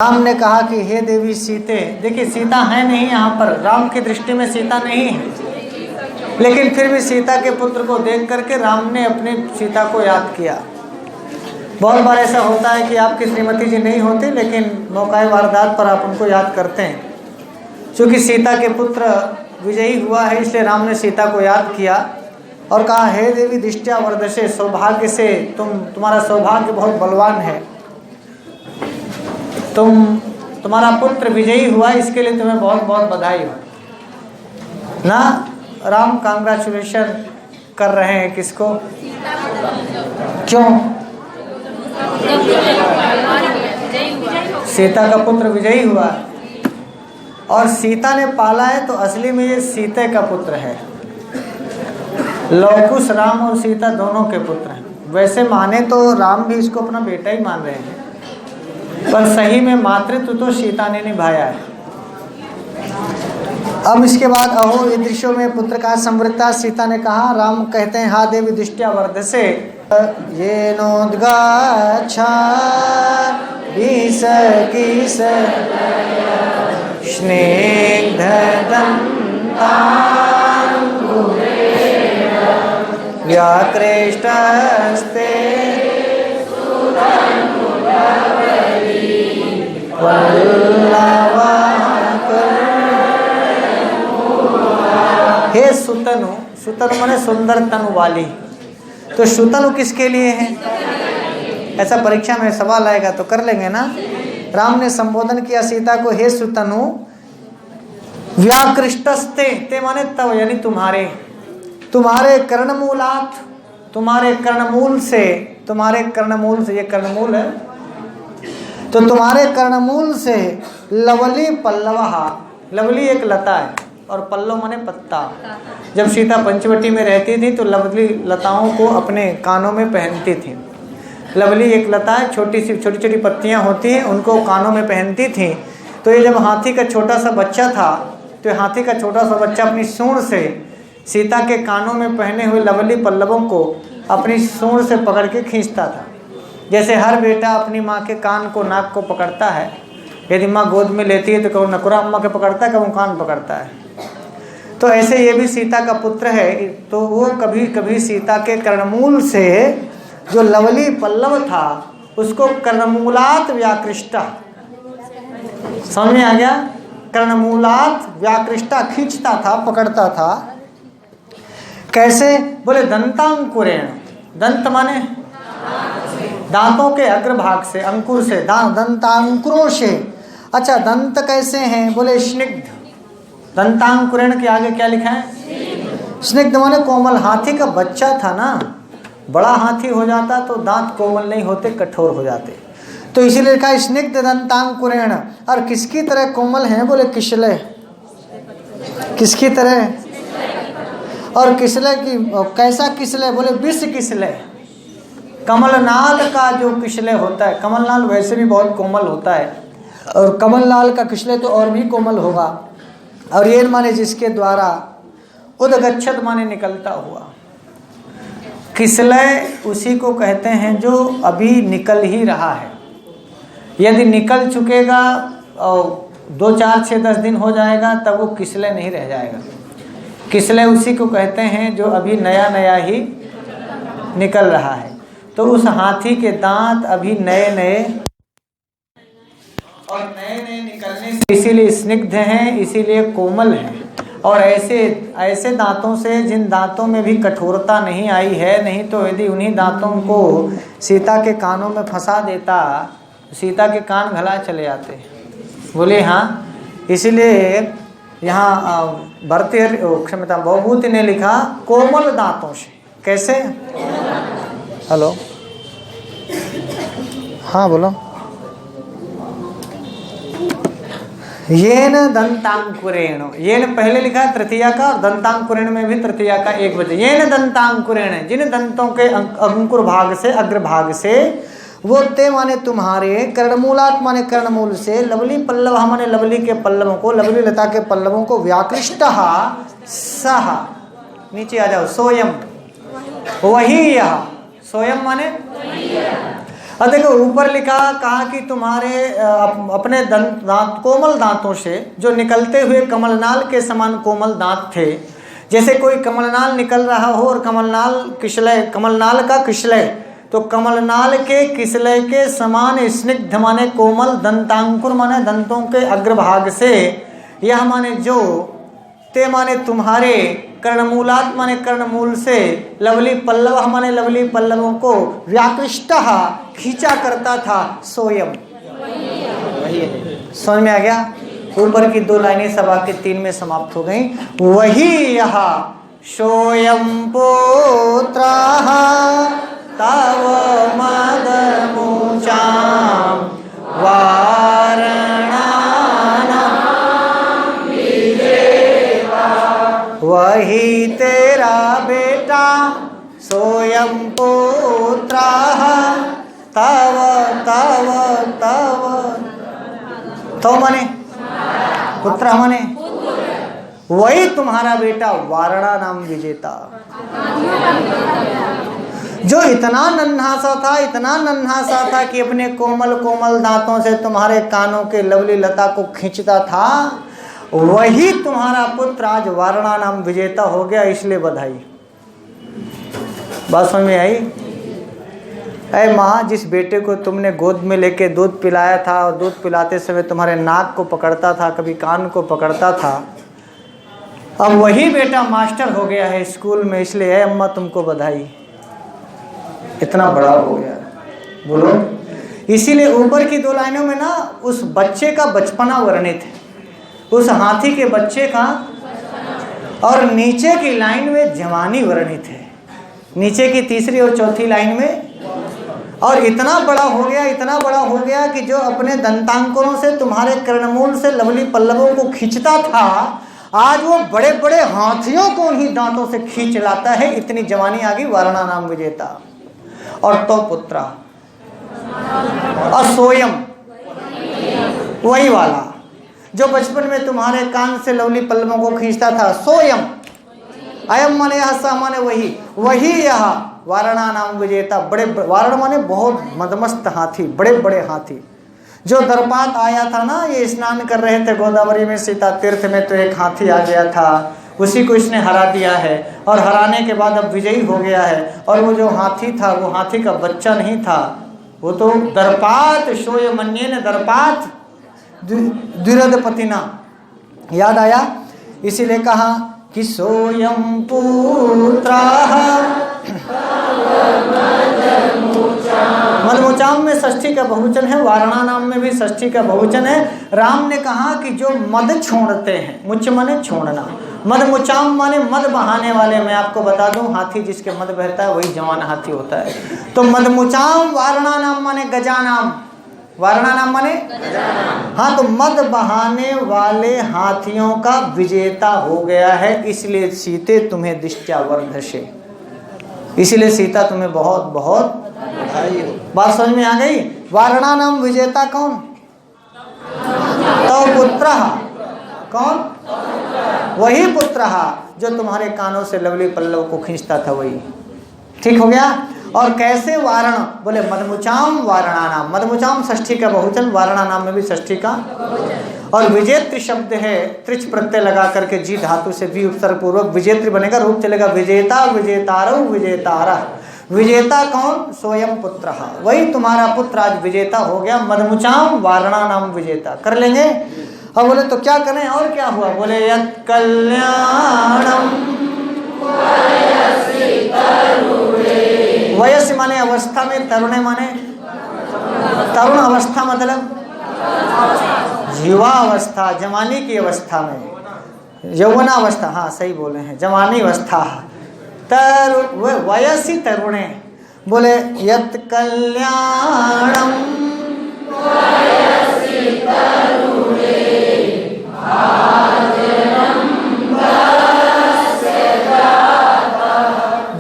राम ने कहा कि हे देवी सीते, देखिए सीता है नहीं यहाँ पर, राम की दृष्टि में सीता नहीं है, लेकिन फिर भी सीता के पुत्र को देख करके राम ने अपनी सीता को याद किया। बहुत बार ऐसा होता है कि आपकी श्रीमती जी नहीं होती, लेकिन मौका वारदात पर आप उनको याद करते हैं। क्योंकि सीता के पुत्र विजयी हुआ है, इसलिए राम ने सीता को याद किया और कहा हे देवी दृष्टया वर्धसे, सौभाग्य से तुम्हारा सौभाग्य बहुत बलवान है, तुम्हारा पुत्र विजयी हुआ, इसके लिए तुम्हें बहुत बहुत बधाई हो ना। राम कांग्रेचुलेशन कर रहे हैं किसको? क्यों? सीता का पुत्र विजयी हुआ और सीता ने पाला है, तो असली में ये सीते का पुत्र है। लवकुश राम और सीता दोनों के पुत्र हैं। वैसे माने तो राम भी इसको अपना बेटा ही मान रहे हैं, पर सही में मातृत्व तो सीता ने निभाया है। अब इसके बाद अहो ईदृशों में पुत्र का समृद्धता, सीता ने कहा, राम कहते हैं हा देवी दृष्टया वर्धसे ये नोद्गाच्छा बीस किस स्निग्धदन्ताङ्गुरेण व्याकृष्टस्ते हे सुतनु, सुतनु माने सुंदर तनु वाली, तो सुतनु किसके लिए है? ऐसा परीक्षा में सवाल आएगा तो कर लेंगे ना। राम ने संबोधन किया सीता को, हे सुतनु व्याकृष्टस्ते, ते माने तव यानी तुम्हारे कर्णमूलात, तुम्हारे कर्णमूल से, ये कर्णमूल है, तो तुम्हारे कर्णमूल से लवली पल्लवहा, लवली एक लता है और पल्लव माने पत्ता। जब सीता पंचवटी में रहती थी तो लवली लताओं को अपने कानों में पहनती थी। लवली एक लता है, छोटी छोटी पत्तियां होती हैं, उनको कानों में पहनती थी। तो ये जब हाथी का छोटा सा बच्चा था, तो हाथी का छोटा सा बच्चा अपनी सूंड से सीता के कानों में पहने हुए लवली पल्लवों को अपनी सूंड से पकड़ के खींचता था। जैसे हर बेटा अपनी माँ के कान को, नाक को पकड़ता है, यदि माँ गोद में लेती है तो कभी नकुरा अम्मा के पकड़ता है, कभी कान पकड़ता है। तो ऐसे ये भी सीता का पुत्र है, तो वो कभी कभी सीता के कर्णमूल से जो लवली पल्लव था उसको कर्णमूलात व्याकृष्टा, समझ में आ गया? कर्णमूलात व्याकृष्टा खींचता था, पकड़ता था। कैसे? बोले दंतांकुरेण, दंत माने दांतों के अग्रभाग से, अंकुर से, दंतांकुरों से। अच्छा दंत कैसे हैं? बोले स्निग्ध। दंतांकुरेण के आगे क्या लिखा है? स्निग्ध माने कोमल। हाथी का बच्चा था ना, बड़ा हाथी हो जाता तो दांत कोमल नहीं होते, कठोर हो जाते, तो इसीलिए लिखा है स्निग्ध दंतांकुरेण। और किसकी तरह कोमल हैं? बोले किसले। किसकी तरह? और किसले की कैसा किसले? बोले विष किसले। कमलनाल का जो किसले होता है, कमलनाल वैसे भी बहुत कोमल होता है, और कमलनाल का किसले तो और भी कोमल होगा। और ये माने जिसके द्वारा उदगच्छत माने निकलता हुआ। किसले उसी को कहते हैं जो अभी निकल ही रहा है। यदि निकल चुकेगा और 2, 4, 6, 10 दिन हो जाएगा तब वो किसले नहीं रह जाएगा। किसले उसी को कहते हैं जो अभी नया नया ही निकल रहा है। तो उस हाथी के दांत अभी नए नए और नए नए निकलने से इसीलिए स्निग्ध हैं, इसीलिए कोमल हैं। और ऐसे दांतों से जिन दांतों में भी कठोरता नहीं आई है, नहीं तो यदि उन्हीं दांतों को सीता के कानों में फंसा देता, सीता के कान घला चले जाते। बोले हाँ, इसीलिए यहाँ क्षमता भवभूति ने लिखा कोमल दांतों से। कैसे? हेलो, हाँ बोलो। येन दंतांकुरेण, येन पहले लिखा है तृतीया का, और दंतांकुरेण में भी तृतीया का 1 बजे। येन दंतांकुरेण, जिन दंतों के अंकुर भाग से, अग्रभाग से, वो ते माने तुम्हारे, कर्णमूलात माने कर्णमूल से, लवली पल्लव माने लवली के पल्लवों को, लवली लता के पल्लवों को, व्याकृष्टः सह, नीचे आ जाओ, सोयम वही यह, सोयम माने अब देखो ऊपर लिखा, कहा कि तुम्हारे अपने दांत कोमल दांतों से जो निकलते हुए कमलनाल के समान कोमल दांत थे। जैसे कोई कमलनाल निकल रहा हो और कमलनाल का किशलय, तो कमलनाल के किसलय के समान स्निग्ध माने कोमल, दंतांकुर माने दंतों के अग्रभाग से, यह माने जो, ते माने तुम्हारे, कर्णमूलात माने कर्णमूल से, लवली पल्लव माने लवली पल्लवों को, व्याकृष्ट खींचा करता था, सोयम। वही है, समझ में आ गया। ऊपर की 2 लाइनें सभा के 3 में समाप्त हो गई। वही यह सोयम पुत्रः तव मदमुचां वारणानां विजेता। वही तेरा बेटा सोयम पुत्रः तव तव तव, तो माने पुत्र माने वही तुम्हारा बेटा वारणा नाम विजेता, जो इतना नन्हा सा था, इतना नन्हा सा था कि अपने कोमल कोमल दांतों से तुम्हारे कानों के लवली लता को खींचता था। वही तुम्हारा पुत्र आज वारणा नाम विजेता हो गया, इसलिए बधाई। बात समझ में आई? ऐ माँ, जिस बेटे को तुमने गोद में लेके दूध पिलाया था और दूध पिलाते समय तुम्हारे नाक को पकड़ता था, कभी कान को पकड़ता था, अब वही बेटा मास्टर हो गया है स्कूल में, इसलिए है अम्मा तुमको बधाई, इतना बड़ा हो गया। बोलो। इसीलिए ऊपर की 2 लाइनों में ना उस बच्चे का बचपना वर्णित है, उस हाथी के बच्चे का, और नीचे की लाइन में जवानी वर्णित है, नीचे की 3री और 4थी लाइन में। और इतना बड़ा हो गया, इतना बड़ा हो गया कि जो अपने दंतांकुरों से तुम्हारे कर्णमूल से लवली पल्लवों को खींचता था, आज वो बड़े बड़े हाथियों को उन्हीं दांतों से खींच लाता है। इतनी जवानी आ गई, वारणा नाम विजेता। और तो पुत्रा और सोयम, वही वाला जो बचपन में तुम्हारे कान से लवली पल्लवों को खींचता था, सोयम। अयम माने यह, सा माने वही, वही यह वारणा नाम विजेता। बड़े वारण माने बहुत मदमस्त हाथी, बड़े बड़े हाथी। जो दरपात आया था ना, ये स्नान कर रहे थे गोदावरी में सीता तीर्थ में, तो एक हाथी आ गया था, उसी को इसने हरा दिया है, और हराने के बाद अब विजयी हो गया है। और वो जो हाथी था, वो हाथी का बच्चा नहीं था, वो तो दरपात, शोय मन्ये ने दरपात द्विरदपतिना, याद आया। इसीलिए कहा कि सोयम पुत्रः, मदमुचाम में षष्ठी का बहुवचन है, वारणा नाम में भी षष्ठी का बहुवचन है। राम ने कहा कि जो मद छोड़ते हैं, मुच माने छोड़ना, मदमुचाम माने मद बहाने वाले। मैं आपको बता दूं, हाथी जिसके मद बहता है वही जवान हाथी होता है। तो मदमुचाम वारणा नाम माने गजानाम, वारणा नाम माने, हाँ, तो मद बहाने वाले हाथियों का विजेता हो गया है। इसलिए सीते तुम्हें दिष्ट्या वर्धसे, इसीलिए सीता तुम्हें बहुत बहुत बधाई हो। बात समझ में आ गई? वारणा नाम विजेता कौन? तो पुत्र, कौन? वही पुत्र जो तुम्हारे कानों से लवली पल्लव को खींचता था, वही। ठीक हो गया। और कैसे वारण? बोले मदमुचाम वारणा नाम, मदमुचाम षष्ठी का बहुवचन, वारणा नाम में भी षष्ठी का। और विजेत्र शब्द है, त्रिच प्रत्यय लगा करके जी धातु से भी उपसर्ग पूर्वक विजेत्र बनेगा, रूप चलेगा विजेता, विजेतारौ, विजेतारा। विजेता कौन? स्वयं पुत्र, वही तुम्हारा पुत्र आज विजेता हो गया। मदमुचाम वारणा नाम विजेता। कर लेंगे। अब बोले तो क्या करें, और क्या हुआ? बोले यत् कल्याणम, वयस माने अवस्था में, तरुणे माने तरुण अवस्था, मतलब जीवावस्था, जवानी की अवस्था में, यौवनावस्था, हाँ सही बोले हैं, जवानी अवस्था। वयसी तरुणे, बोले यत् कल्याणम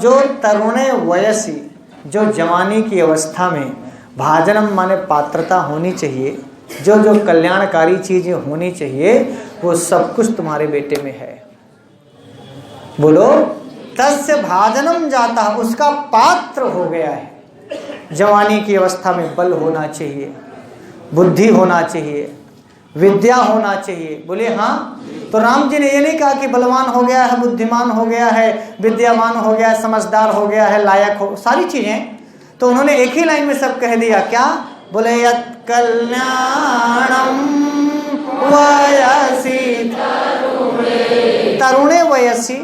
जो तरुणे वयसी, जो जवानी की अवस्था में, भाजनम माने पात्रता होनी चाहिए, जो जो कल्याणकारी चीजें होनी चाहिए, वो सब कुछ तुम्हारे बेटे में है। बोलो तस्य भाजनम जाता, उसका पात्र हो गया है। जवानी की अवस्था में बल होना चाहिए, बुद्धि होना चाहिए, विद्या होना चाहिए। बोले हाँ। तो राम जी ने ये नहीं कहा कि बलवान हो गया है, बुद्धिमान हो गया है, विद्यामान हो गया है, समझदार हो गया है, लायक हो, सारी चीजें। तो उन्होंने एक ही लाइन में सब कह दिया। क्या बोले? यत् कल्याणम वयसि तरुणे वयसि।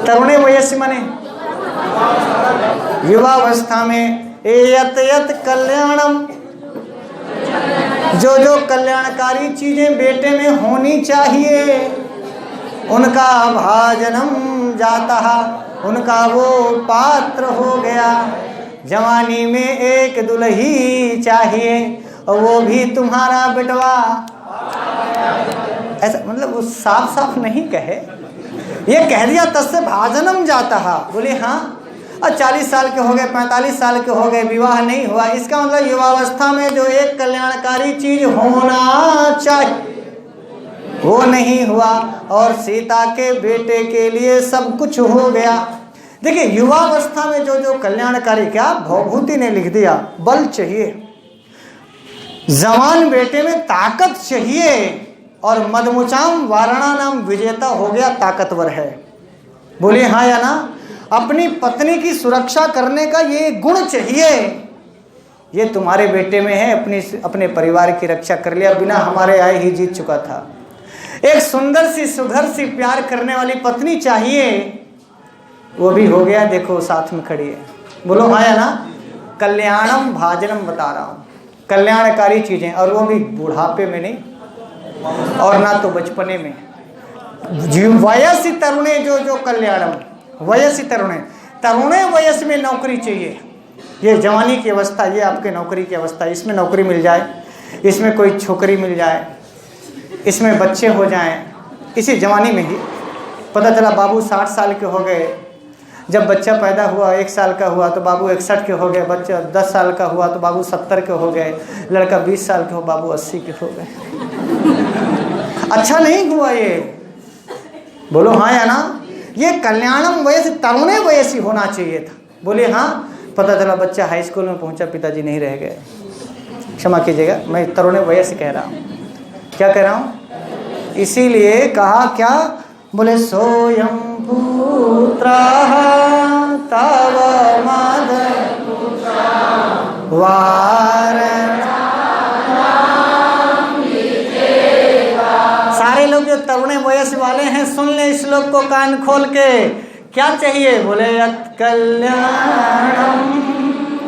तरुणे वयसि माने युवावस्था में। यत् यत् कल्याणम, जो जो कल्याणकारी चीजें बेटे में होनी चाहिए, उनका भाजनम जाता, उनका वो पात्र हो गया। जवानी में एक दुल्ही चाहिए और वो भी तुम्हारा बेटवा। ऐसा मतलब वो साफ साफ नहीं कहे, ये कह दिया तस्य भाजनम जाता। बोले हाँ। और 40 साल के हो गए, 45 साल के हो गए, विवाह नहीं हुआ, इसका मतलब युवावस्था में जो एक कल्याणकारी चीज होना चाहिए वो नहीं हुआ। और सीता के बेटे के लिए सब कुछ हो गया। देखिए युवावस्था में जो जो कल्याणकारी, क्या भवभूति ने लिख दिया, बल चाहिए, जवान बेटे में ताकत चाहिए, और मदमुचाम वारणा नाम विजेता हो गया, ताकतवर है। बोले हाँ या ना? अपनी पत्नी की सुरक्षा करने का ये गुण चाहिए, ये तुम्हारे बेटे में है। अपने परिवार की रक्षा कर लिया, बिना हमारे आए ही जीत चुका था। एक सुंदर सी, सुघर सी, प्यार करने वाली पत्नी चाहिए, वो भी हो गया। देखो साथ में खड़ी है। बोलो हाँ या ना? कल्याणम भाजनम बता रहा हूँ, कल्याणकारी चीजें, और वो भी बुढ़ापे में नहीं और ना तो बचपने में। वयसी तरुणे जो जो कल्याणम, वयसी तरुणे, तरुणे वयस में नौकरी चाहिए। ये जवानी की अवस्था, ये आपके नौकरी की अवस्था, इसमें नौकरी मिल जाए, इसमें कोई छोकरी मिल जाए, इसमें बच्चे हो जाएं, इसी जवानी में ही। पता चला बाबू 60 साल के हो गए, जब बच्चा पैदा हुआ 1 साल का हुआ तो बाबू 61 के हो गए, बच्चा 10 साल का हुआ तो बाबू 70 के हो गए, लड़का 20 साल के हो बाबू 80 के हो गए। अच्छा नहीं हुआ ये। बोलो हाँ या ना? ये कल्याणम वयस तरुणे वयसी होना चाहिए था। बोले हाँ। पता चला बच्चा हाई स्कूल में पहुंचा, पिताजी नहीं रह गए। क्षमा कीजिएगा, मैं तरुणे वयसी कह रहा हूँ। क्या कह रहा हूँ? इसीलिए कहा क्या? बोले सोयम पुत्र तव मद वारणा। सारे लोग जो तरुणे वयस वाले हैं सुन ले इस श्लोक को कान खोल के। क्या चाहिए? बोले यत् कल्याणम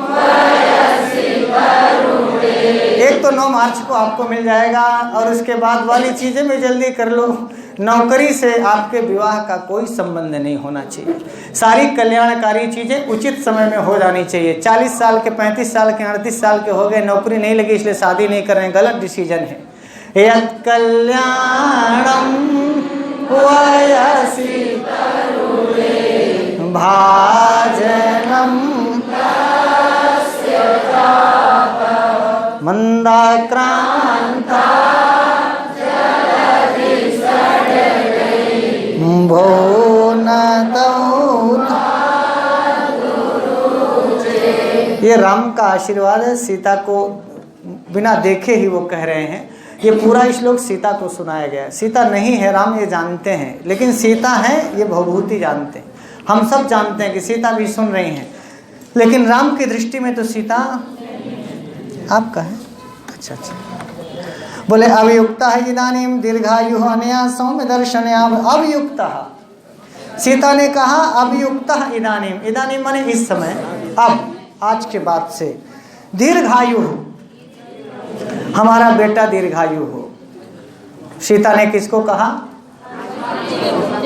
वयसि तरुणे। एक तो 9 मार्च को आपको मिल जाएगा, और उसके बाद वाली चीजें भी जल्दी कर लो। नौकरी से आपके विवाह का कोई संबंध नहीं होना चाहिए। सारी कल्याणकारी चीजें उचित समय में हो जानी चाहिए। 40 साल के, 35 साल के, 38 साल के हो गए, नौकरी नहीं लगी इसलिए शादी नहीं कर रहे हैं, गलत डिसीजन है। यत् कल्याणम वयसि तरुणे भाजनम मंदाक्रांता भो न ये राम का आशीर्वाद है। सीता को बिना देखे ही वो कह रहे हैं। ये पूरा श्लोक सीता को सुनाया गया है। सीता नहीं है, राम ये जानते हैं, लेकिन सीता है ये भवभूति जानते हैं। हम सब जानते हैं कि सीता भी सुन रही हैं, लेकिन राम की दृष्टि में तो सीता आपका है। अच्छा अच्छा। बोले अभियुक्ता है इदानीम दीर्घायु अनया सौम्य दर्शनया। अभियुक्ता, सीता ने कहा अभियुक्ता इदानीम। इदानीम माने इस समय, अब, आज के बाद से। दीर्घायु, हमारा बेटा दीर्घायु हो। सीता ने किसको कहा?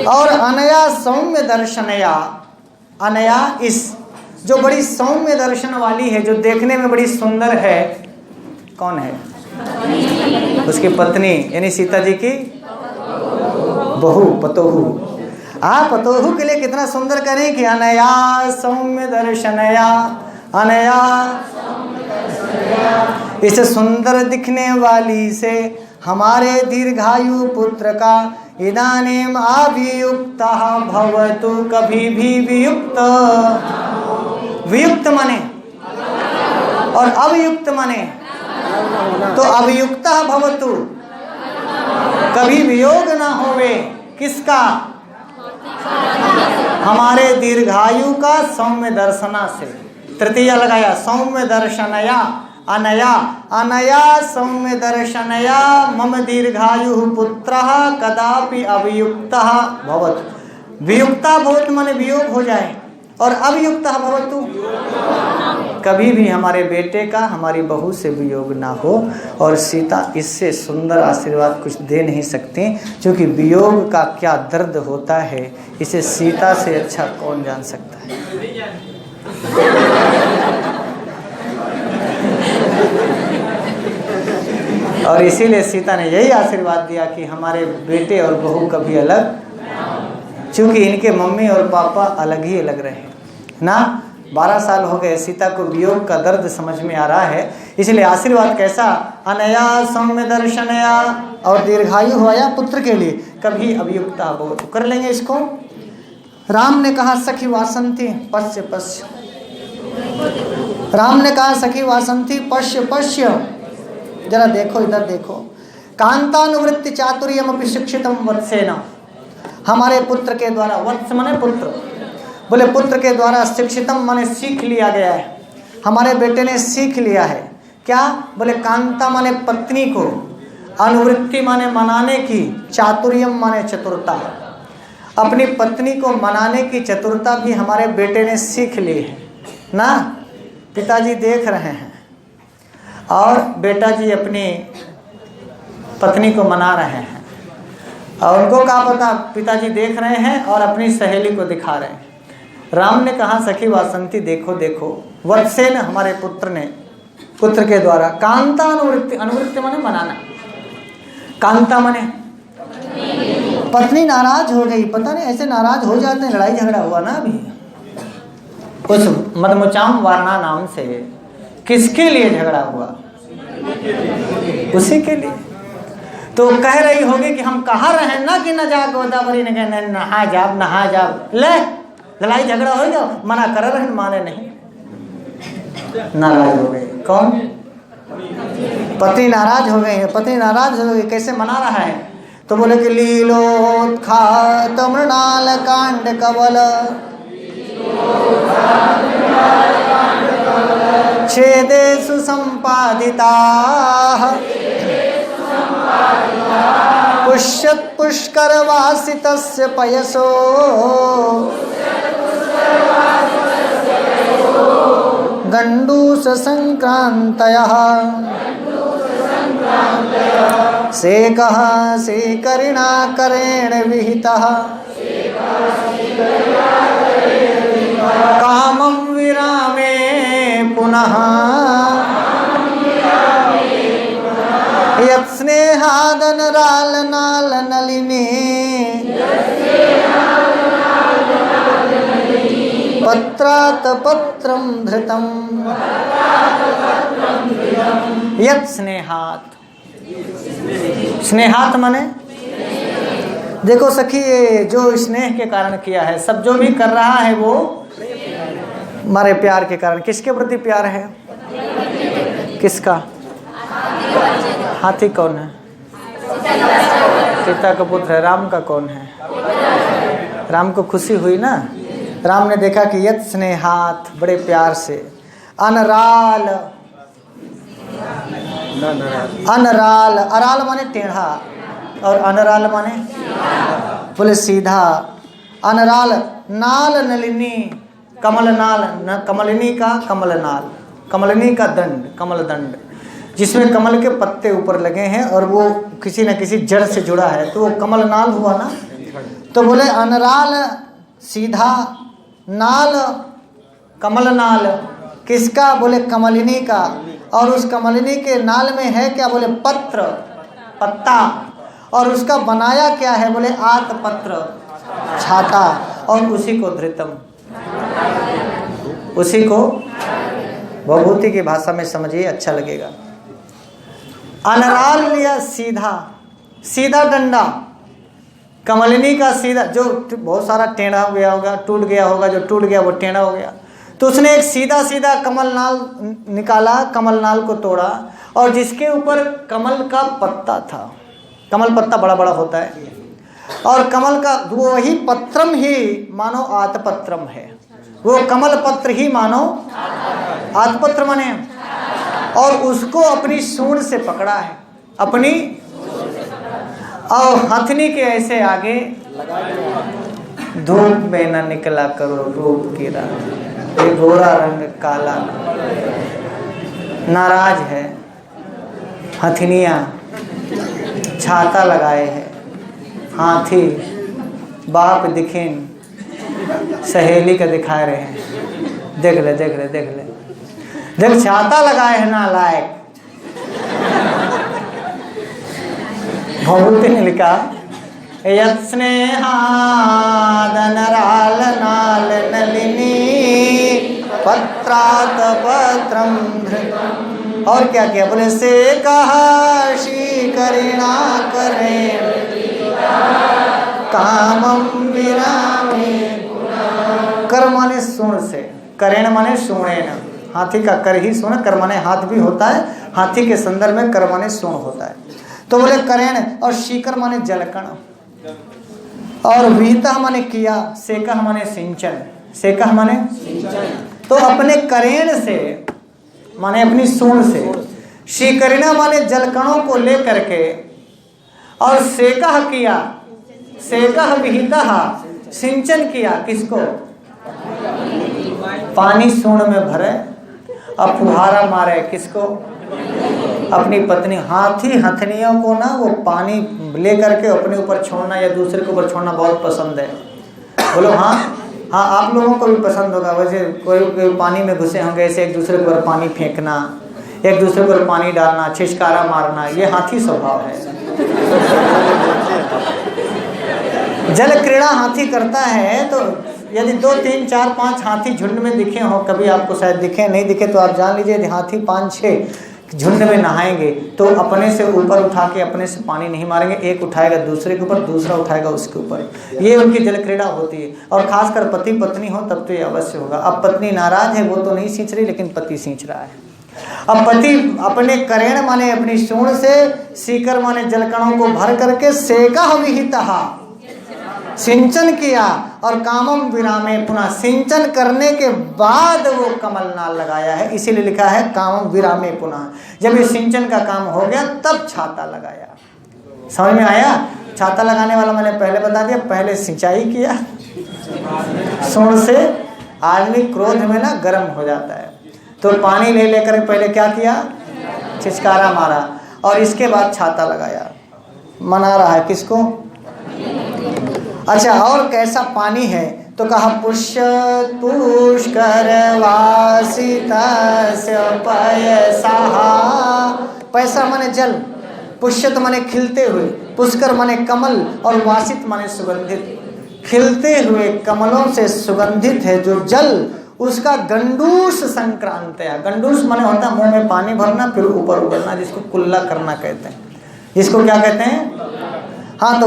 और अनया सौम्य दर्शनया, अनया इस, जो बड़ी सौम्य दर्शन वाली है, जो देखने में बड़ी सुंदर है, कौन है? उसकी पत्नी, यानी सीता जी की बहू, पतोहू। पतोहू के लिए कितना सुंदर करें कि अनया सौम्य दर्शनया, अनया इस सुंदर दिखने वाली से हमारे दीर्घायु पुत्र का इदानीम अभियुक्तः भवतु, कभी भी वियुक्त। वियुक्त माने और अवयुक्त माने तो अवयुक्त भवतु, कभी वियोग ना होवे। किसका? हमारे दीर्घायु का सौम्य दर्शना से। तृतीया लगाया सौम्य दर्शनया अनया, अनया सौम्य दर्शनया मम दीर्घायु पुत्रः कदापि अवियुक्तः भवतु। वियुक्ता भवत माने वियोग हो जाए, और अवियुक्तः भवतु कभी भी हमारे बेटे का हमारी बहू से वियोग ना हो। और सीता इससे सुंदर आशीर्वाद कुछ दे नहीं सकती, क्योंकि वियोग का क्या दर्द होता है इसे सीता से अच्छा कौन जान सकता है। और इसीलिए सीता ने यही आशीर्वाद दिया कि हमारे बेटे और बहू कभी अलग, क्योंकि इनके मम्मी और पापा अलग ही अलग रहे ना। 12 साल हो गए, सीता को वियोग का दर्द समझ में आ रहा है, इसलिए आशीर्वाद कैसा? अनया सौम्य दर्शनया, और दीर्घायु होया पुत्र के लिए, कभी अभियुक्ता हो। तो कर लेंगे इसको। राम ने कहा सखी वासंती पश्य पश्य, राम ने कहा सखी वासंती पश्य पश्य, जरा देखो इधर देखो। कांतानुवृत्ति चातुर्यमपि शिक्षितम वत्सेन, हमारे पुत्र के द्वारा, वत्स माने पुत्र, बोले पुत्र के द्वारा शिक्षितम माने सीख लिया गया है, हमारे बेटे ने सीख लिया है। क्या? बोले कांता माने पत्नी को, अनुवृत्ति माने मनाने की, चातुर्यम माने चतुरता, अपनी पत्नी को मनाने की चतुरता भी हमारे बेटे ने सीख ली है ना। पिताजी देख रहे हैं और बेटा जी अपनी पत्नी को मना रहे हैं, और उनको क्या पता पिताजी देख रहे हैं और अपनी सहेली को दिखा रहे हैं। राम ने कहा सखी वासंती देखो देखो, वत्सेन हमारे पुत्र ने, पुत्र के द्वारा, कांता अनुवृत्ति, अनुवृत्ति माने मनाना, कांता माने पत्नी नाराज हो गई। पता नहीं ऐसे नाराज हो जाते हैं, लड़ाई झगड़ा हुआ ना अभी उस मदमुचाम वारणा नाम से, किसके लिए झगड़ा हुआ? उसी के लिए। तो कह रही होगी कि हम कहा रहे ना कि न जा गोदावरी ने कहने नहा जाब नहा जाब, ले लड़ाई झगड़ा हो जाओ, मना कर रहे माने नहीं, नाराज हो गए। कौन? पति नाराज हो गए हैं। पति नाराज हो गई, कैसे मना रहा है? तो बोले कि लीलोत्खात मृणाल कांड कवल छेदेषु संपादिताः पुष्यत् पुष्करवासितस्य पयसो गण्डूष संक्रान्तयः सेकः सेकरिणा करेण विहितः कामं विरामे पुनः यत्स्नेहादनराल नाल नलिनी पत्रात् पत्रं धृतम्। यत् स्नेहात्, स्नेहात् माने देखो सखी, ये जो स्नेह के कारण किया है, सब जो भी कर रहा है वो हमारे प्यार के कारण। किसके प्रति प्यार है? किसका? हाथी कौन है? सीता का पुत्र है। राम का कौन है? राम को खुशी हुई ना, राम ने देखा कि यत् स्नेहात, बड़े प्यार से, अनराल, अनराल, अराल माने टेढ़ा और अनराल माने बोले सीधा, अनराल, नाल नलिनी, कमल नाल, कमलिनी का कमल नाल, कमलिनी का दंड, कमल दंड, जिसमें कमल के पत्ते ऊपर लगे हैं और वो किसी न किसी जड़ से जुड़ा है, तो वो कमल नाल हुआ ना। तो बोले अनराल सीधा, नाल कमल नाल, किसका? बोले कमलिनी का। और उस कमलिनी के नाल में है क्या? बोले पत्र, पत्ता। और उसका बनाया क्या है? बोले आत पत्र, छाता। और उसी को धृतम, उसी को भभूति की भाषा में समझिए, अच्छा लगेगा। अनराल लिया सीधा, सीधा डंडा, कमलिनी का सीधा, जो बहुत सारा टेढ़ा हो गया होगा, टूट गया होगा, जो टूट गया वो टेढ़ा हो गया। तो उसने एक सीधा सीधा कमलनाल निकाला, कमलनाल को तोड़ा, और जिसके ऊपर कमल का पत्ता था, कमल पत्ता बड़ा बड़ा होता है, और कमल का वही पत्रम ही मानो आतपत्रम है, वो कमल पत्र ही मानो आतपत्र माने, और उसको अपनी सूंड से पकड़ा है, अपनी, और हथनी के ऐसे आगे धूप में न निकला करो रूप की रात, ये गोरा रंग काला, नाराज है, हथनिया छाता लगाए है, हाथी बाप दिखेन सहेली का दिखा रहे हैं, देख ले देख ले देख ले, देख छाता लगाए है नालायक। भभूति ने लिखा यत् स्नेहादनराल नाल नलिनी पत्रात पत्रम धृतम, और क्या किया, बोले से कहा शीकरिणा करे कामम विरामे, कर माने सूंड से, करेण माने सूणेन, हाथी का कर ही सूंड, कर माने हाथ भी होता है, हाथी के संदर्भ में कर माने सूंड होता है। तो बोले करेण, और शीकर माने जलकण, और वीता माने किया, सेकह माने सिंचन, सेकह माने तो अपने करेण से माने अपनी सूंड से, शीकरिणा माने जलकणों को लेकर के, और सेकह किया, सेकह विहिता सिंचन किया, किसको, पानी सूंड में भरे, अब फुहारा मारे, किसको, अपनी पत्नी। हाथी हथनियों को ना वो पानी लेकर के अपने ऊपर छोड़ना या दूसरे के ऊपर छोड़ना बहुत पसंद है। बोलो हाँ हाँ, आप लोगों को भी पसंद होगा। वैसे कोई पानी में घुसे होंगे, ऐसे एक दूसरे के ऊपर पानी फेंकना, एक दूसरे के ऊपर पानी डालना, छिछकारा मारना, ये हाथी स्वभाव है। जल क्रीड़ा हाथी करता है। तो यदि 2 3 4 5 हाथी झुंड में दिखे हो, कभी आपको शायद दिखे, नहीं दिखे तो आप जान लीजिए, हाथी 5 6 झुंड में नहाएंगे तो अपने से ऊपर उठा के अपने से पानी नहीं मारेंगे, एक उठाएगा दूसरे के ऊपर, दूसरा उठाएगा उसके ऊपर, ये उनकी जल क्रीड़ा होती है। और खासकर पति पत्नी हो तब तो ये अवश्य होगा। अब पत्नी नाराज है, वो तो नहीं सींच रही, लेकिन पति सींच रहा है। अब पति अपने करेण माने अपनी सूंड से, सीकर माने जलकणों को भर करके, सेका विहितः सिंचन किया, और कामम विरामे पुनः, सिंचन करने के बाद वो कमलनाल लगाया है, इसीलिए लिखा है कामम विरामे पुनः। जब ये सिंचन का काम हो गया तब छाता लगाया। समझ में आया? छाता लगाने वाला मैंने पहले बता दिया, पहले सिंचाई किया सूंड से। आदमी क्रोध में ना गर्म हो जाता है, तो पानी ले लेकर पहले क्या किया, छिछकारा मारा, और इसके बाद छाता लगाया। मना रहा है किसको? अच्छा, और कैसा पानी है? तो कहा पुष्यत पुष्कर वासितस्य पयसा। पैसा माने जल, पुष्यत माने खिलते हुए, पुष्कर माने कमल, और वासित माने सुगंधित। खिलते हुए कमलों से सुगंधित है जो जल, उसका गंडूस संक्रांत है। गंडूस माने होता है मुंह में पानी भरना फिर ऊपर उगलना, जिसको कुल्ला करना कहते हैं। जिसको क्या कहते हैं? हाँ, तो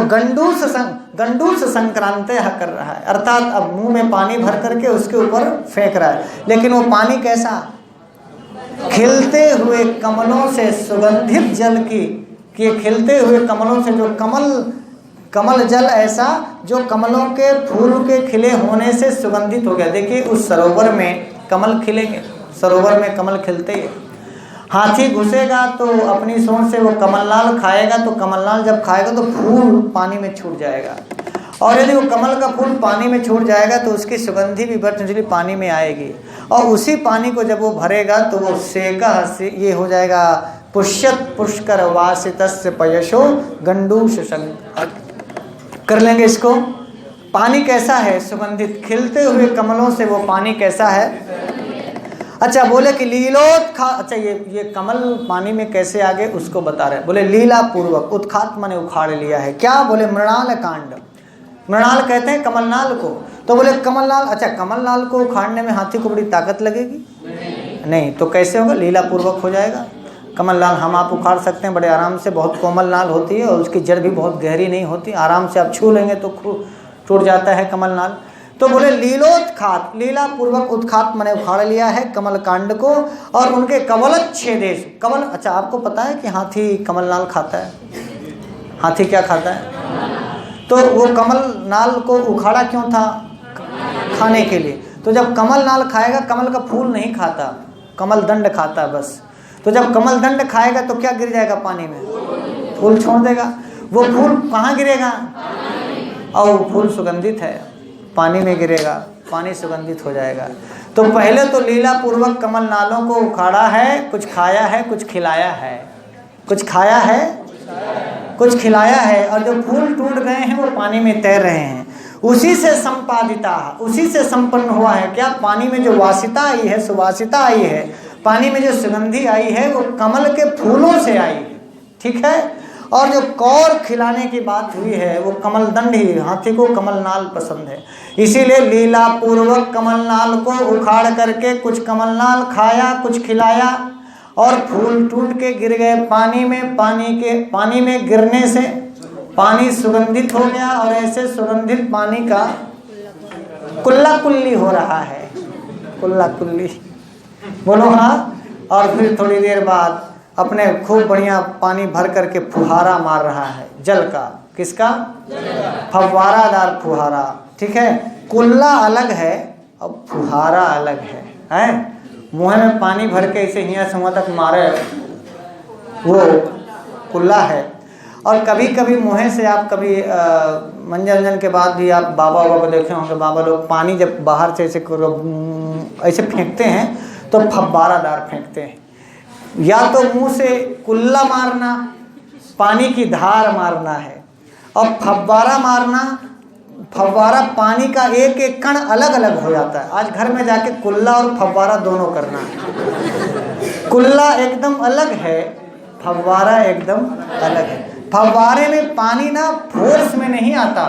गंडूस संक्रांत कर रहा है, अर्थात अब मुंह में पानी भर करके उसके ऊपर फेंक रहा है। लेकिन वो पानी कैसा? खिलते हुए कमलों से सुगंधित जल की, कि खिलते हुए कमलों से जो कमल जल ऐसा जो कमलों के फूल के खिले होने से सुगंधित हो गया। देखिए उस सरोवर में कमल खिलेंगे, सरोवर में कमल खिलते ही। हाथी घुसेगा तो अपनी सूंड से वो कमलनाल खाएगा, तो कमलनाल जब खाएगा तो फूल पानी में छूट जाएगा, और यदि वो कमल का फूल पानी में छूट जाएगा तो उसकी सुगंधी भी बर्तनजली पानी में आएगी, और उसी पानी को जब वो भरेगा तो वो सेका से ये हो जाएगा पुष्यत पुष्कर वासितस्य पयशो गंडूष कर लेंगे इसको। पानी कैसा है? सुगंधित। खिलते हुए कमलों से वो पानी कैसा है? अच्छा, बोले कि लीलोत्खा। अच्छा, ये कमल पानी में कैसे आ गए उसको बता रहे। बोले लीला पूर्वक, उत्खात माने उखाड़ लिया है। क्या? बोले मृणाल कांड। मृणाल कहते हैं कमलनाल को। तो बोले कमलनाल, अच्छा कमलनाल को उखाड़ने में हाथी को बड़ी ताकत लगेगी? नहीं। तो कैसे होगा? लीला पूर्वक हो जाएगा। कमलनाल हम आप उखाड़ सकते हैं बड़े आराम से, बहुत कोमल नाल होती है और उसकी जड़ भी बहुत गहरी नहीं होती, आराम से आप छू लेंगे तो टूट जाता है कमलनाल। तो बोले लीलोत्खात, लीला पूर्वक उत्खात मैंने उखाड़ लिया है कमल कांड को और उनके कमलच्छेदेश। कमल, अच्छा आपको पता है कि हाथी कमल नाल खाता है? हाथी क्या खाता है? तो वो कमल नाल को उखाड़ा क्यों था? खाने के लिए। तो जब कमल नाल खाएगा, कमल का फूल नहीं खाता, कमल दंड खाता है बस। तो जब कमल दंड खाएगा तो क्या गिर जाएगा पानी में? फूल छोड़ देगा। वो फूल कहाँ गिरेगा? और वो फूल सुगंधित है, पानी में गिरेगा, पानी सुगंधित हो जाएगा। तो पहले तो लीला पूर्वक कमल नालों को उखाड़ा है, कुछ खाया है, कुछ खिलाया है, कुछ खाया है, कुछ खिलाया है, और जो फूल टूट गए हैं वो पानी में तैर रहे हैं। उसी से संपादिता, उसी से संपन्न हुआ है क्या? पानी में जो वासिता आई है, सुवासिता आई है, पानी में जो सुगंधी आई है वो कमल के फूलों से आई है, ठीक है। और जो कौर खिलाने की बात हुई है वो कमल दंड ही, हाथी को कमल नाल पसंद है, इसीलिए लीला पूर्वक कमल नाल को उखाड़ करके कुछ कमल नाल खाया, कुछ खिलाया, और फूल टूट के गिर गए पानी में। पानी में गिरने से पानी सुगंधित हो गया और ऐसे सुगंधित पानी का कुल्ला कुल्ली हो रहा है, कुल्ला कुल्ली, बोलो हाँ। और फिर थोड़ी देर बाद अपने खूब बढ़िया पानी भर करके फुहारा मार रहा है जल का। किसका? फव्वारादार फुहारा, ठीक है। कुल्ला अलग है और फुहारा अलग है? मुँह में पानी भर के इसे यहाँ से वहाँ तक मारे वो कुल्ला है। और कभी कभी मुँह से आप कभी मंजन के बाद भी आप बाबा को देखे होंगे, बाबा लोग पानी जब बाहर से ऐसे फेंकते हैं तो फव्वारादार फेंकते हैं। या तो मुंह से कुल्ला मारना, पानी की धार मारना है, और फव्वारा मारना, फव्वारा पानी का एक एक कण अलग अलग हो जाता है। आज घर में जाके कुल्ला और फव्वारा दोनों करना है। कुल्ला एकदम अलग है, फव्वारा एकदम अलग है। फव्वारे में पानी ना फोर्स में नहीं आता,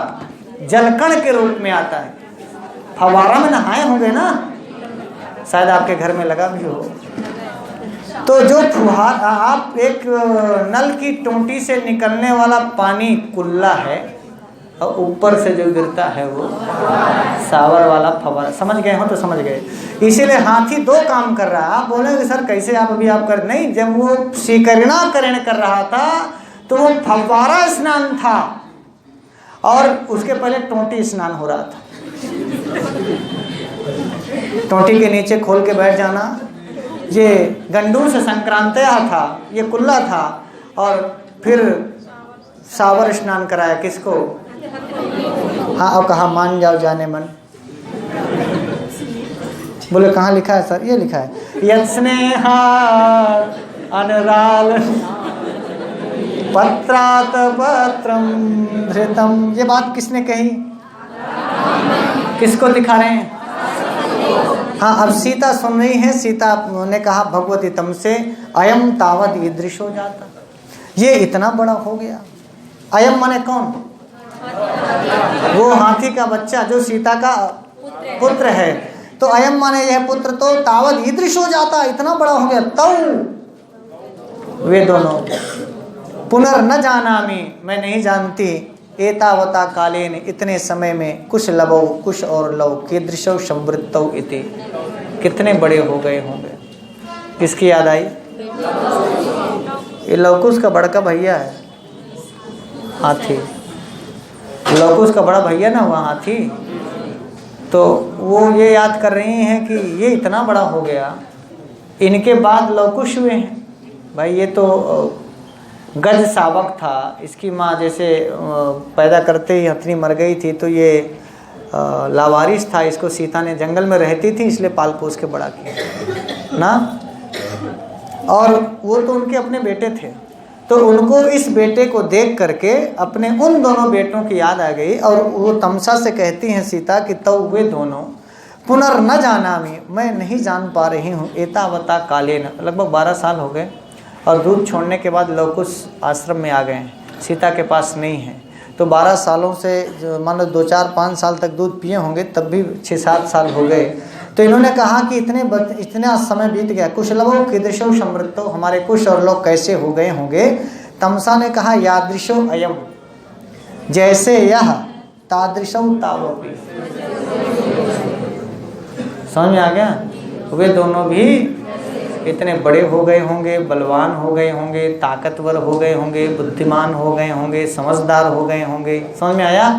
जलकण के रूप में आता है। फव्वारा में नहाए होंगे ना, शायद आपके घर में लगा भी हो। तो जो फुहार, आप एक नल की टोंटी से निकलने वाला पानी कुल्ला है, और ऊपर से जो गिरता है वो सावर वाला फव्वारा। समझ गए हो तो समझ गए। इसीलिए हाथी दो काम कर रहा है। आप बोलेंगे सर कैसे आप अभी आप कर, नहीं, जब वो शिकरणाकरण कर रहा था तो वो फव्वारा स्नान था और उसके पहले टोंटी स्नान हो रहा था। टोंटी के नीचे खोल के बैठ जाना, ये गंडू से संक्रांतिया था, ये कुल्ला था, और फिर सावर स्नान कराया किसको? हाँ, और कहा मान जाओ जाने मन। बोले कहाँ लिखा है सर? ये लिखा है यत्स्नेहा अनुराग पत्रात पत्रम धृतम। ये बात किसने कही? किसको दिखा रहे हैं? हाँ, अब सीता सुन रही है। सीता ने कहा भगवती तमसे अयम तावत ईदृशो जाता, ये इतना बड़ा हो गया। अयम माने कौन? वो हाथी का बच्चा जो सीता का पुत्र है। तो अयम माने यह पुत्र तो तावत ईदृशो जाता, इतना बड़ा हो गया। तब वे दोनों पुनर्न जानामि, मैं नहीं जानती, एतावता कालेन, इतने समय में, कुश लवौ, कुश और लव, कीदृशौ संवृत्तौ इति, कितने बड़े हो गए होंगे। किसकी याद आई? ये लवकुश का बड़का भैया है हाथी। लवकुश का बड़ा भैया ना हुआ हाथी, तो वो ये याद कर रही हैं कि ये इतना बड़ा हो गया, इनके बाद लवकुश हुए हैं। भाई ये तो गज शावक था, इसकी माँ जैसे पैदा करते ही हथनी मर गई थी, तो ये लावारिस था, इसको सीता ने जंगल में रहती थी इसलिए पाल पोस के बड़ा किया ना। और वो तो उनके अपने बेटे थे, तो उनको इस बेटे को देख करके अपने उन दोनों बेटों की याद आ गई। और वो तमसा से कहती हैं सीता कि तो वे दोनों पुनर्न जानामि, मैं नहीं जान पा रही हूँ, एतावता कालेन, लगभग 12 साल हो गए। और दूध छोड़ने के बाद लवकुश आश्रम में आ गए हैं, सीता के पास नहीं है। तो 12 सालों से जो मान लो 2, 4, 5 साल तक दूध पिए होंगे, तब भी 6, 7 साल हो गए। तो इन्होंने कहा कि इतना समय बीत गया, कुश लवो कीदृशो समृद्धो, हमारे कुश और लोग कैसे हो गए होंगे। तमसा ने कहा यादृशो अयम, जैसे यह तादृशो तावपि, समझ में आ गया? वे दोनों भी इतने बड़े हो गए होंगे, बलवान हो गए होंगे, ताकतवर हो गए होंगे, बुद्धिमान हो गए होंगे, समझदार हो गए होंगे। समझ में आया?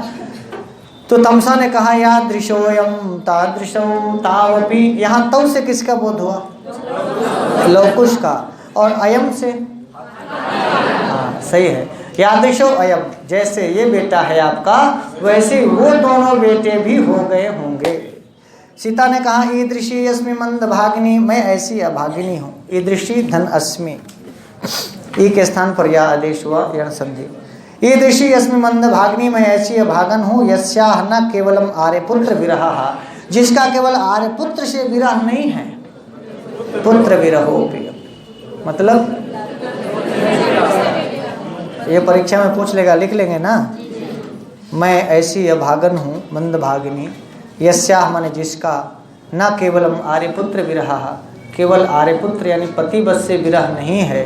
तो तमसा ने कहा यादृशोयम तादृशो तावपि, यहाँ तव से किसका बोध हुआ? लवकुश का। और अयम से, हाँ सही है, यादृशो अयम, जैसे ये बेटा है आपका वैसे वो दोनों बेटे भी हो गए होंगे। सीता ने कहा ईदृशी अस्मि मंद भागिनी, मैं ऐसी अभागिनी हूँ। ईदृशी धन अस्मि, ई के स्थान पर या आदेश हुआ, यण संधि। ईदृशी अस्मि मंद भागिनी, मैं ऐसी अभागन हूँ। यस्याह न केवलम आर्यपुत्र विरहा, जिसका केवल आर्यपुत्र से विरह नहीं है, पुत्र विरहोपि, मतलब ये परीक्षा में पूछ लेगा, लिख लेंगे ना। मैं ऐसी अभागन हूँ, मंद भागिनी, यस्याह माने जिसका, न केवलम आर्यपुत्र विरहा, केवल आर्यपुत्र यानी पति बस से विरह नहीं है,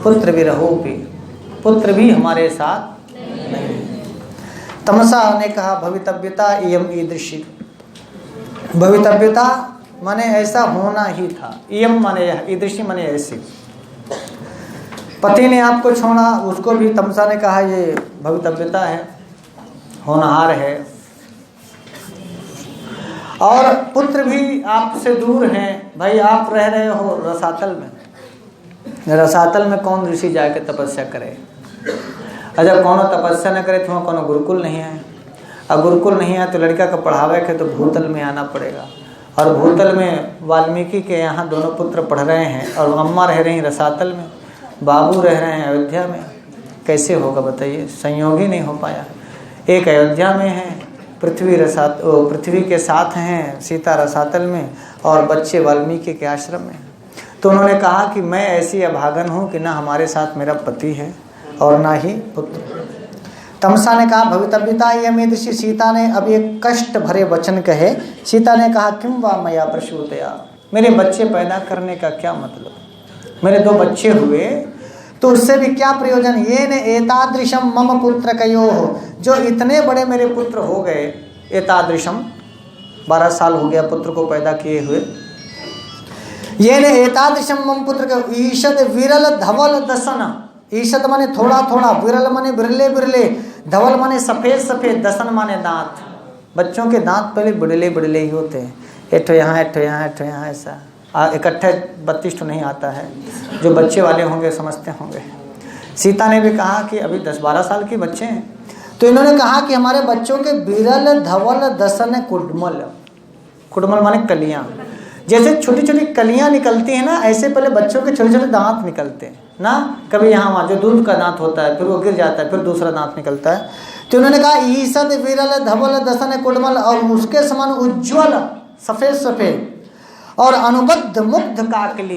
पुत्र विरहोपि, पुत्र भी हमारे साथ नहीं। तमसा ने कहा भवितव्यता इयम ईदृशी, भवितव्यता माने ऐसा होना ही था, इयम माने यह, ईदृशी माने ऐसी। पति ने आपको छोड़ा, उसको भी तमसा ने कहा ये भवितव्यता है, होनहार है। और पुत्र भी आपसे दूर हैं, भाई आप रह रहे हो रसातल में, रसातल में कौन ऋषि जाके तपस्या करे? और जब कौन तपस्या न करे तो वहाँ कौन गुरुकुल नहीं है, और गुरुकुल नहीं है तो लड़का का पढ़ावे के तो भूतल में आना पड़ेगा। और भूतल में वाल्मीकि के यहाँ दोनों पुत्र पढ़ रहे हैं और अम्मा रह रही रसातल में, बाबू रह रहे हैं अयोध्या में, कैसे होगा बताइए? संयोग ही नहीं हो पाया। एक अयोध्या में है, पृथ्वी के साथ हैं सीता रसातल में, और बच्चे वाल्मीकि के आश्रम में। तो उन्होंने कहा कि मैं ऐसी अभागन हूँ कि ना हमारे साथ मेरा पति है और ना ही पुत्र। तमसा ने कहा भवितव्यता यमेदृशी, सीता ने अब एक कष्ट भरे वचन कहे। सीता ने कहा किम वा मया प्रसूतया, मेरे बच्चे पैदा करने का क्या मतलब, मेरे 2 बच्चे हुए तो उससे भी क्या प्रयोजन? ये ने एतादृशम मम पुत्र कयो, जो इतने बड़े मेरे पुत्र हो गए, एतादृशम 12 साल हो गया पुत्र को पैदा किए हुए। ये ने एतादृशम मम पुत्र कयो, ईषद विरल धवल दसन, ईषद माने थोड़ा थोड़ा, विरल माने बिरले बिरले, धवल माने सफ़ेद सफ़ेद, दसन माने दांत। बच्चों के दांत पहले बिड़ले बिड़ले ही होते हैं, एक ठो यहाँ एक ठो यहाँ एक ठो यहाँ, ऐसा इकट्ठे 32 नहीं आता है। जो बच्चे वाले होंगे समझते होंगे। सीता ने भी कहा कि अभी 10-12 साल के बच्चे हैं, तो इन्होंने कहा कि हमारे बच्चों के बिरल धवल दसन कुडमल, कुडमल माने कलियाँ, जैसे छोटी छोटी कलियाँ निकलती हैं ना, ऐसे पहले बच्चों के छोटे छोटे दांत निकलते हैं ना, कभी यहाँ वहाँ, जो दूध का दांत होता है फिर वो गिर जाता है, फिर दूसरा दांत निकलता है। तो उन्होंने कहा ईसद विरल धवल दसन कुडमल, और उसके समान उज्ज्वल सफ़ेद सफ़ेद और अनुबद्ध मुग्ध काकली,